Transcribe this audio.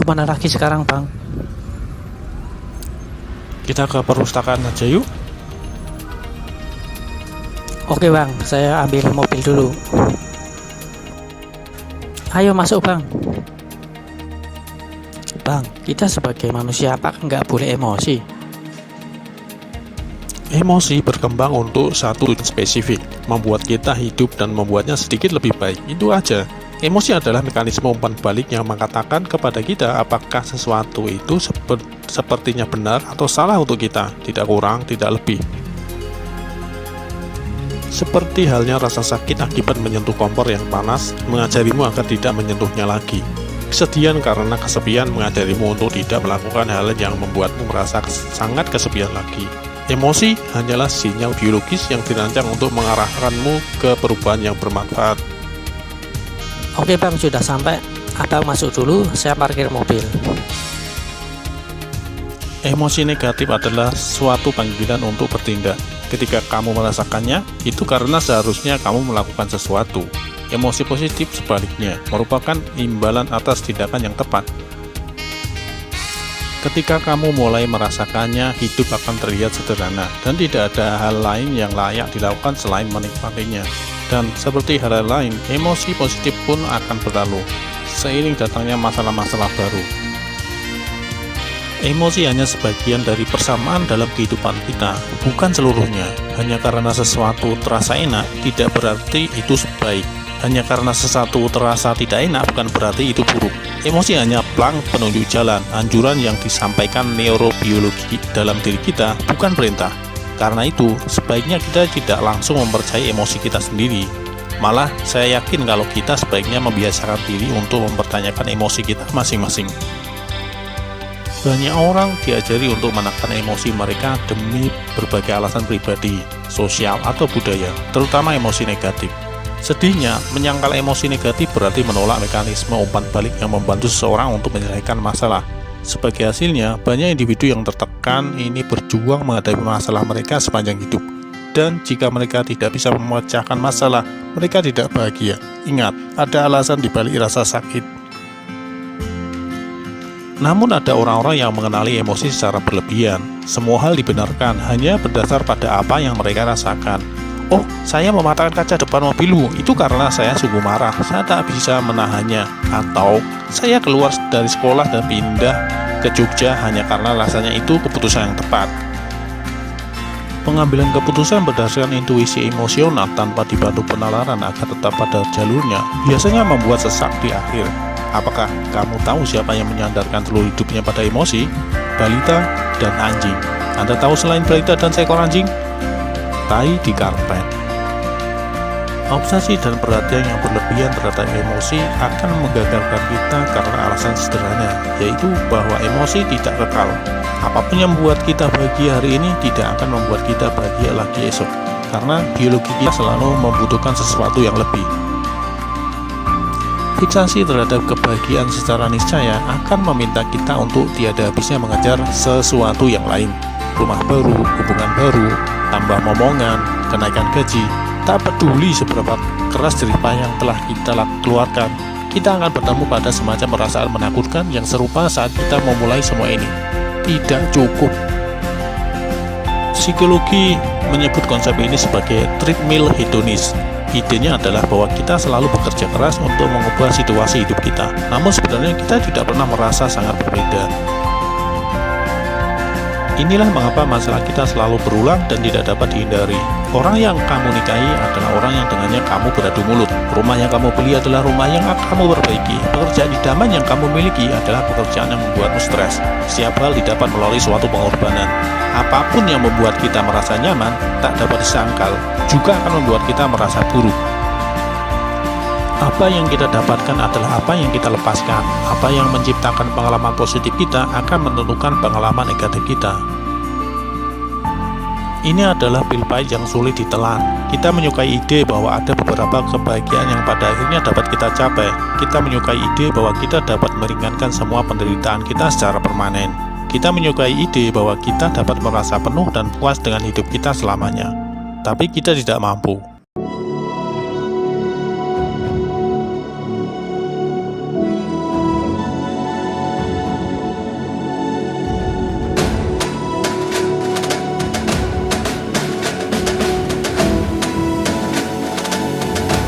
kemana lagi sekarang, Bang? Kita ke perpustakaan aja yuk. Oke, Bang, saya ambil mobil dulu. Ayo masuk, Bang. Bang, kita sebagai manusia apakah nggak boleh emosi? Emosi berkembang untuk satu tujuan spesifik, membuat kita hidup dan membuatnya sedikit lebih baik. Itu aja. Emosi adalah mekanisme umpan balik yang mengatakan kepada kita apakah sesuatu itu sepertinya benar atau salah untuk kita, tidak kurang, tidak lebih. Seperti halnya rasa sakit akibat menyentuh kompor yang panas, mengajarimu agar tidak menyentuhnya lagi. Kesedihan karena kesepian mengajarimu untuk tidak melakukan hal yang membuatmu merasa sangat kesepian lagi. Emosi hanyalah sinyal biologis yang dirancang untuk mengarahkanmu ke perubahan yang bermanfaat. Oke, Bang, sudah sampai. Abang masuk dulu, saya parkir mobil. Emosi negatif adalah suatu panggilan untuk bertindak. Ketika kamu merasakannya, itu karena seharusnya kamu melakukan sesuatu. Emosi positif sebaliknya, merupakan imbalan atas tindakan yang tepat. Ketika kamu mulai merasakannya, hidup akan terlihat sederhana, dan tidak ada hal lain yang layak dilakukan selain menikmatinya. Dan seperti hal lain, emosi positif pun akan berlalu, seiring datangnya masalah-masalah baru. Emosi hanya sebagian dari persamaan dalam kehidupan kita, bukan seluruhnya. Hanya karena sesuatu terasa enak, tidak berarti itu baik. Hanya karena sesuatu terasa tidak enak, bukan berarti itu buruk. Emosi hanya plang penunjuk jalan, anjuran yang disampaikan neurobiologi dalam diri kita, bukan perintah. Karena itu, sebaiknya kita tidak langsung mempercayai emosi kita sendiri. Malah, saya yakin kalau kita sebaiknya membiasakan diri untuk mempertanyakan emosi kita masing-masing. Banyak orang diajari untuk menekan emosi mereka demi berbagai alasan pribadi, sosial, atau budaya, terutama emosi negatif. Sedihnya, menyangkal emosi negatif berarti menolak mekanisme umpan balik yang membantu seseorang untuk menyelesaikan masalah. Sebagai hasilnya, banyak individu yang tertekan ini berjuang menghadapi masalah mereka sepanjang hidup. Dan jika mereka tidak bisa memecahkan masalah, mereka tidak bahagia. Ingat, ada alasan dibalik rasa sakit. Namun ada orang-orang yang mengenali emosi secara berlebihan. Semua hal dibenarkan hanya berdasar pada apa yang mereka rasakan. Oh, saya mematahkan kaca depan mobilmu, itu karena saya sungguh marah, saya tak bisa menahannya. Atau, saya keluar dari sekolah dan pindah ke Jogja hanya karena rasanya itu keputusan yang tepat. Pengambilan keputusan berdasarkan intuisi emosional tanpa dibantu penalaran agar tetap pada jalurnya, biasanya membuat sesak di akhir. Apakah kamu tahu siapa yang menyandarkan seluruh hidupnya pada emosi? Balita dan anjing. Anda tahu selain balita dan seekor anjing? Tai di karpet. Obsesi dan perhatian yang berlebihan terhadap emosi akan menggagalkan kita karena alasan sederhana, yaitu bahwa emosi tidak kekal. Apapun yang membuat kita bahagia hari ini tidak akan membuat kita bahagia lagi esok, karena biologi kita selalu membutuhkan sesuatu yang lebih. Fiksasi terhadap kebahagiaan secara niscaya akan meminta kita untuk tiada habisnya mengejar sesuatu yang lain. Rumah baru, hubungan baru, tambah momongan, kenaikan gaji. Tak peduli seberapa keras jerih payah yang telah kita keluarkan, kita akan bertemu pada semacam perasaan menakutkan yang serupa saat kita memulai semua ini. Tidak cukup. Psikologi menyebut konsep ini sebagai treadmill hedonis. Idenya adalah bahwa kita selalu bekerja keras untuk mengubah situasi hidup kita, namun sebenarnya kita tidak pernah merasa sangat berbeda. Inilah mengapa masalah kita selalu berulang dan tidak dapat dihindari. Orang yang kamu nikahi adalah orang yang dengannya kamu beradu mulut. Rumah yang kamu beli adalah rumah yang akan kamu perbaiki. Pekerjaan idaman yang kamu miliki adalah pekerjaan yang membuatmu stres. Setiap hal didapat melalui suatu pengorbanan. Apapun yang membuat kita merasa nyaman, tak dapat disangkal, juga akan membuat kita merasa buruk. Apa yang kita dapatkan adalah apa yang kita lepaskan. Apa yang menciptakan pengalaman positif kita akan menentukan pengalaman negatif kita. Ini adalah pil pahit yang sulit ditelan. Kita menyukai ide bahwa ada beberapa kebahagiaan yang pada akhirnya dapat kita capai. Kita menyukai ide bahwa kita dapat meringankan semua penderitaan kita secara permanen. Kita menyukai ide bahwa kita dapat merasa penuh dan puas dengan hidup kita selamanya. Tapi kita tidak mampu.